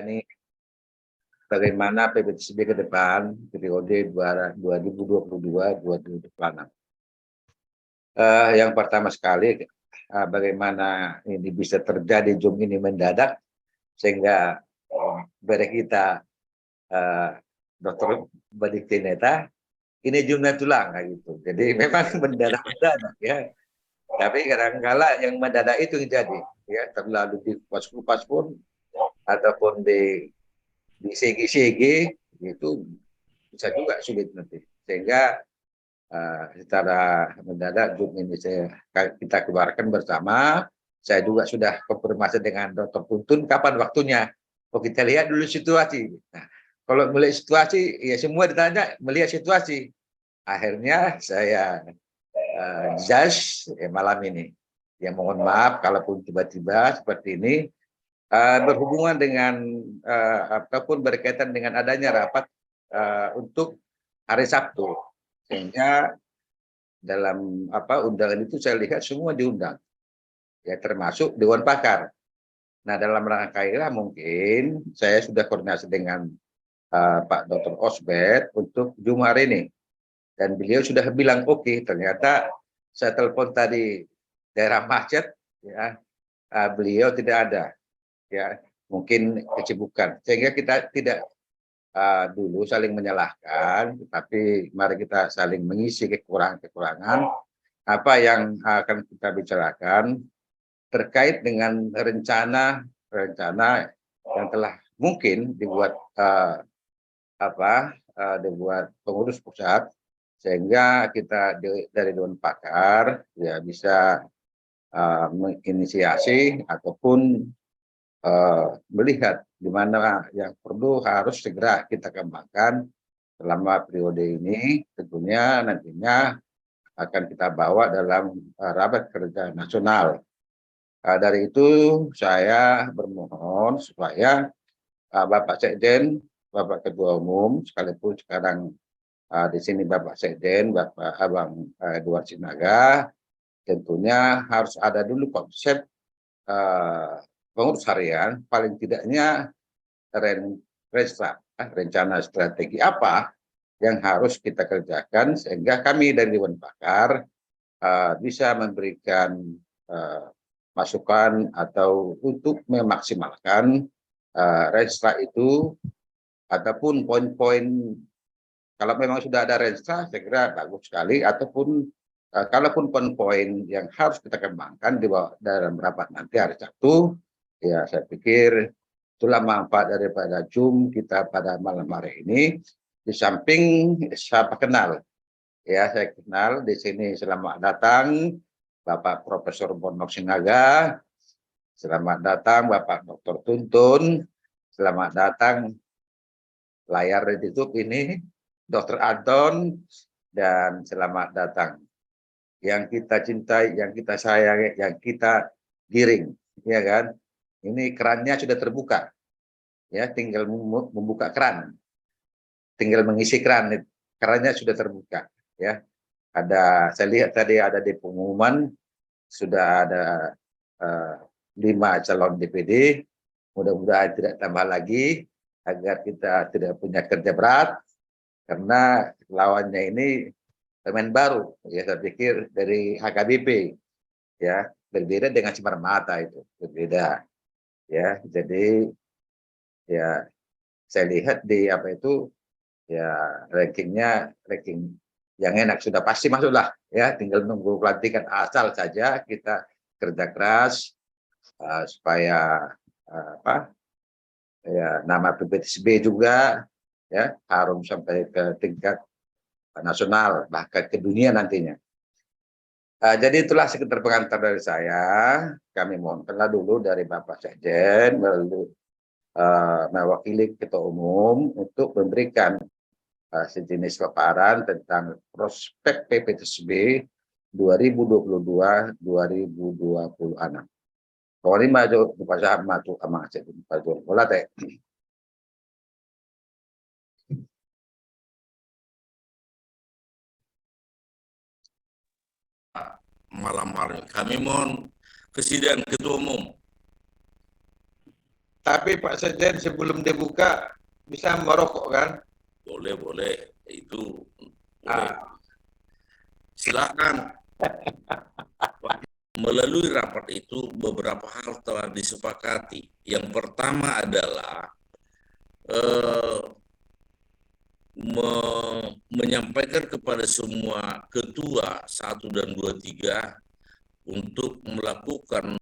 ini bagaimana PPTSB ke depan periode 2022-2026. Yang pertama sekali, bagaimana ini bisa terjadi Zoom ini mendadak sehingga beda kita Dr. Badiktineta ini Zoomnya tulang gitu. Jadi memang mendadak ya. Tapi kadang-kala yang mendadak itu yang jadi ya, terlalu dikupas-kupas pun ataupun di segi-segi itu bisa juga sulit nanti. Sehingga secara mendadak Zoom ini kita keluarkan bersama. Saya juga sudah konfirmasi dengan Dr. Puntun kapan waktunya. Oh, kita lihat dulu situasi. Nah, kalau melihat situasi, ya semua ditanya melihat situasi. Akhirnya saya judge malam ini. Ya mohon maaf kalaupun tiba-tiba seperti ini. Berhubungan dengan ataupun berkaitan dengan adanya rapat untuk hari Sabtu, sehingga dalam undangan itu saya lihat semua diundang, ya termasuk Dewan Pakar. Nah dalam rangka inilah mungkin saya sudah koordinasi dengan Pak Dr. Osbert untuk Zoom hari ini, dan beliau sudah bilang oke. Ternyata saya telepon tadi daerah macet, ya beliau tidak ada. Ya mungkin kesibukan sehingga kita tidak dulu saling menyalahkan, tapi mari kita saling mengisi kekurangan-kekurangan apa yang akan kita bicarakan terkait dengan rencana yang telah mungkin dibuat dibuat pengurus pusat, sehingga kita dari Dewan Pakar ya bisa menginisiasi ataupun melihat di mana yang perlu harus segera kita kembangkan selama periode ini. Tentunya nantinya akan kita bawa dalam rapat kerja nasional. Dari itu saya bermohon supaya Bapak Sekjen, Bapak Ketua Umum, sekalipun sekarang di sini Bapak Sekjen, Bapak Abang Edward Sinaga, tentunya harus ada dulu konsep pengurus harian, paling tidaknya rencana strategi apa yang harus kita kerjakan sehingga kami dari Dewan Pakar bisa memberikan masukan atau untuk memaksimalkan renstra itu ataupun poin-poin. Kalau memang sudah ada renstra saya kira bagus sekali, ataupun kalaupun poin-poin yang harus kita kembangkan di dalam rapat nanti hari Sabtu, ya saya pikir itulah manfaat daripada Zoom kita pada malam hari ini. Di samping siapa kenal, ya saya kenal di sini. Selamat datang Bapak Profesor Bonok Sinaga, selamat datang Bapak Dr. Tuntun, selamat datang layar ditutup ini Dr. Anton, dan selamat datang yang kita cintai, yang kita sayangi, yang kita giring, ya kan? Ini kerannya sudah terbuka, ya tinggal membuka keran, tinggal mengisi keran, kerannya sudah terbuka, ya. Saya lihat tadi ada di pengumuman sudah ada 5 calon DPD, mudah-mudahan tidak tambah lagi agar kita tidak punya kerja berat karena lawannya ini pemain baru, ya saya pikir dari HKBP, ya berbeda dengan Cemar Mata, itu berbeda, ya. Jadi ya saya lihat di ya ranking yang enak sudah pasti masuk lah, ya tinggal nunggu pelantikan, asal saja kita kerja keras supaya ya nama PPTSB juga ya harum sampai ke tingkat nasional bahkan ke dunia nantinya. Jadi itulah sekedar pengantar dari saya. Kami mohonkanlah dulu dari Bapak Sekjen mewakili Ketua Umum untuk memberikan sejenis paparan tentang prospek PPTSB 2022-2026. Kalau ini maju pasal maju amang maju bola teh. Malam hari kami mohon kesediaan Ketua Umum Tapi Pak Sekjen sebelum dibuka bisa merokok kan? Boleh, boleh. Itu boleh. Ah, Silakan. Melalui rapat itu beberapa hal telah disepakati. Yang pertama adalah eh, menyampaikan kepada semua ketua 1 dan 2 3 untuk melakukan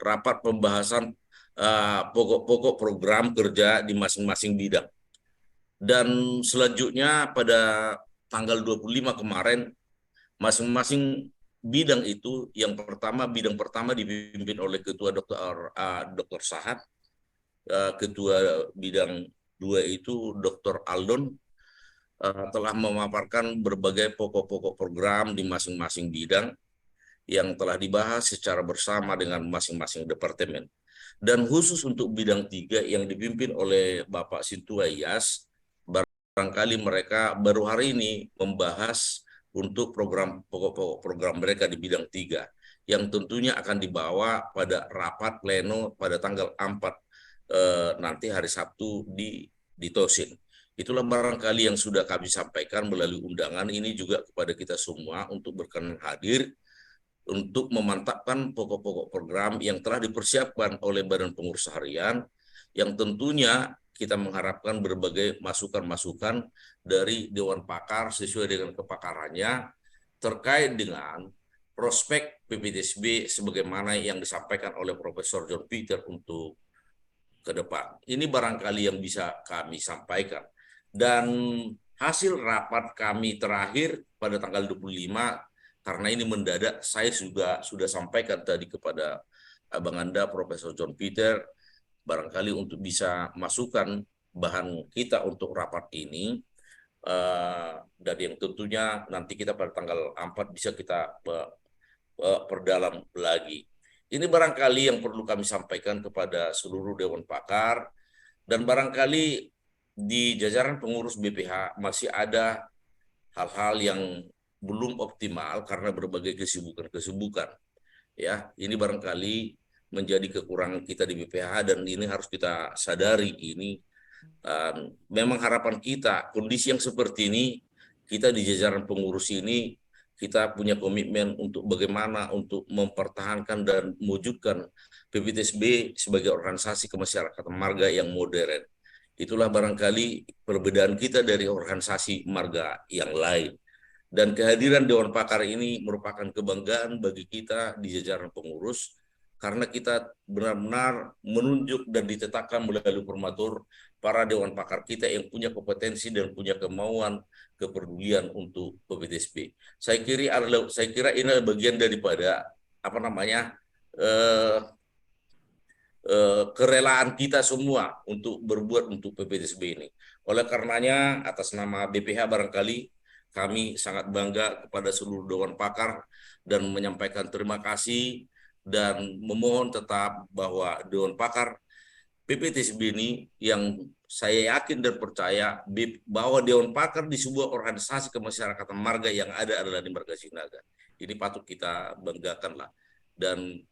rapat pembahasan pokok-pokok program kerja di masing-masing bidang. Dan selanjutnya pada tanggal 25 kemarin, masing-masing bidang itu, bidang pertama dipimpin oleh Ketua Dr. Sahat, Ketua bidang 2 itu Dr. Aldon, telah memaparkan berbagai pokok-pokok program di masing-masing bidang yang telah dibahas secara bersama dengan masing-masing departemen. Dan khusus untuk bidang 3 yang dipimpin oleh Bapak Sintua Iyas, barangkali mereka baru hari ini membahas untuk pokok-pokok program mereka di bidang 3 yang tentunya akan dibawa pada rapat pleno pada tanggal 4 nanti hari Sabtu di Tosin. Itulah barangkali yang sudah kami sampaikan melalui undangan ini juga kepada kita semua untuk berkenan hadir untuk memantapkan pokok-pokok program yang telah dipersiapkan oleh Badan Pengurus Harian, yang tentunya kita mengharapkan berbagai masukan-masukan dari Dewan Pakar sesuai dengan kepakarannya terkait dengan prospek PPTSB sebagaimana yang disampaikan oleh Profesor John Peter untuk ke depan. Ini barangkali yang bisa kami sampaikan. Dan hasil rapat kami terakhir pada tanggal 25, karena ini mendadak, saya sudah sampaikan tadi kepada Abang Anda, Profesor John Peter, barangkali untuk bisa masukkan bahan kita untuk rapat ini, dan yang tentunya nanti kita pada tanggal 4 bisa kita perdalam lagi. Ini barangkali yang perlu kami sampaikan kepada seluruh Dewan Pakar, dan barangkali di jajaran pengurus BPH masih ada hal-hal yang belum optimal karena berbagai kesibukan-kesibukan. Ya, ini barangkali menjadi kekurangan kita di BPH dan ini harus kita sadari ini. Memang harapan kita kondisi yang seperti ini, kita di jajaran pengurus ini kita punya komitmen untuk bagaimana untuk mempertahankan dan mewujudkan PPTSB sebagai organisasi kemasyarakatan marga yang modern. Itulah barangkali perbedaan kita dari organisasi marga yang lain. Dan kehadiran Dewan Pakar ini merupakan kebanggaan bagi kita di jajaran pengurus karena kita benar-benar menunjuk dan ditetapkan melalui formatur para Dewan Pakar kita yang punya kompetensi dan punya kemauan kepedulian untuk PPTSB. Saya kira ini adalah bagian daripada apa namanya kerelaan kita semua untuk berbuat untuk PPTSB ini. Oleh karenanya, atas nama BPH barangkali kami sangat bangga kepada seluruh Dewan Pakar dan menyampaikan terima kasih dan memohon tetap bahwa Dewan Pakar PPTSB ini yang saya yakin dan percaya bahwa Dewan Pakar di sebuah organisasi kemasyarakatan marga yang ada adalah di Marga Sinaga. Ini patut kita banggakan lah. Dan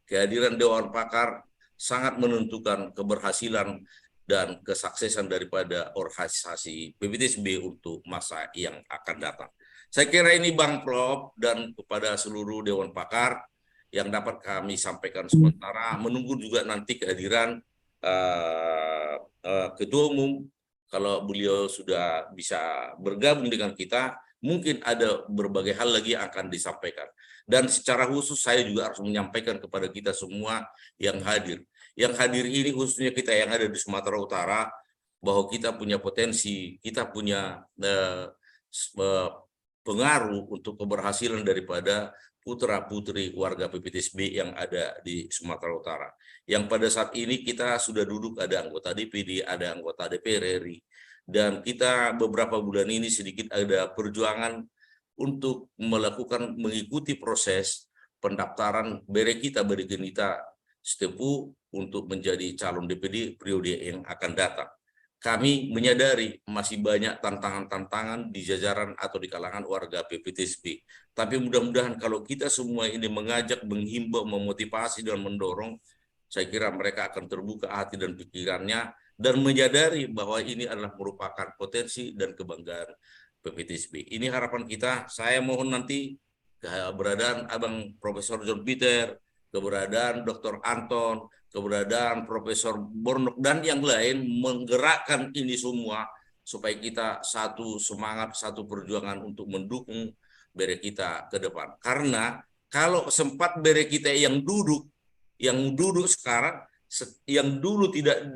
kehadiran Dewan Pakar sangat menentukan keberhasilan dan kesuksesan daripada organisasi PPTSB untuk masa yang akan datang. Saya kira ini Bang Prof dan kepada seluruh Dewan Pakar yang dapat kami sampaikan sementara, menunggu juga nanti kehadiran Ketua Umum. Kalau beliau sudah bisa bergabung dengan kita, mungkin ada berbagai hal lagi yang akan disampaikan. Dan secara khusus saya juga harus menyampaikan kepada kita semua yang hadir. Yang hadir ini khususnya kita yang ada di Sumatera Utara, bahwa kita punya potensi, kita punya pengaruh untuk keberhasilan daripada putra-putri warga PPTSB yang ada di Sumatera Utara. Yang pada saat ini kita sudah duduk, ada anggota DPD, ada anggota DPR RI, dan kita beberapa bulan ini sedikit ada perjuangan untuk mengikuti proses pendaftaran Berekita Beregenita Setepu untuk menjadi calon DPD periode yang akan datang. Kami menyadari masih banyak tantangan-tantangan di jajaran atau di kalangan warga PPTSB. Tapi mudah-mudahan kalau kita semua ini mengajak, menghimbau, memotivasi, dan mendorong, saya kira mereka akan terbuka hati dan pikirannya dan menyadari bahwa ini adalah merupakan potensi dan kebanggaan PPTSB. Ini harapan kita. Saya mohon nanti keberadaan Abang Profesor John Peter, keberadaan Dr. Anton, keberadaan Profesor Bornok dan yang lain menggerakkan ini semua supaya kita satu semangat, satu perjuangan untuk mendukung bere kita ke depan. Karena kalau sempat bere kita yang duduk sekarang, yang dulu tidak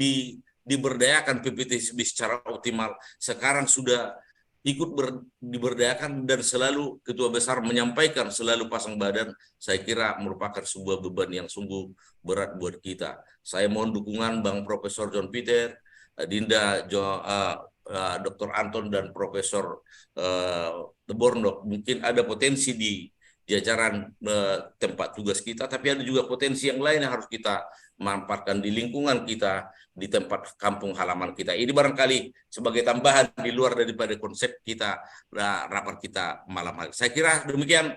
diberdayakan PPTSB secara optimal, sekarang sudah ikut diberdayakan dan selalu ketua besar menyampaikan selalu pasang badan, saya kira merupakan sebuah beban yang sungguh berat buat kita. Saya mohon dukungan Bang Profesor John Peter, Dinda Dr. Anton dan Profesor Bornok. Mungkin ada potensi di jajaran tempat tugas kita, tapi ada juga potensi yang lain yang harus kita manfaatkan di lingkungan kita, di tempat kampung halaman kita. Ini barangkali sebagai tambahan di luar daripada konsep kita, rapat kita malam hari. Saya kira demikian